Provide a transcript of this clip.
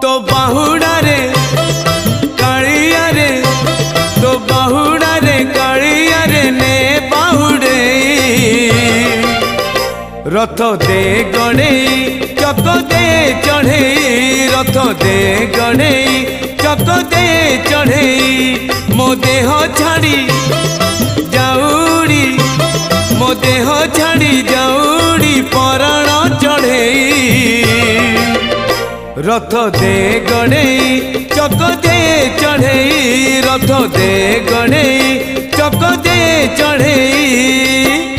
तो बाहुड़ा रे कालिया रे तो बाहुड़ा रे कालिया रे ने बाहुड़े रथ दे गणे चक दे चढ़े रथ दे गणे चक दे चढ़े मो देह छाड़ी जाऊड़ी मो देह छाड़ी जाऊड़ी पराण चढ़े रथ दे गणे चक दे चढ़े रथ दे गणे चक दे चढ़े।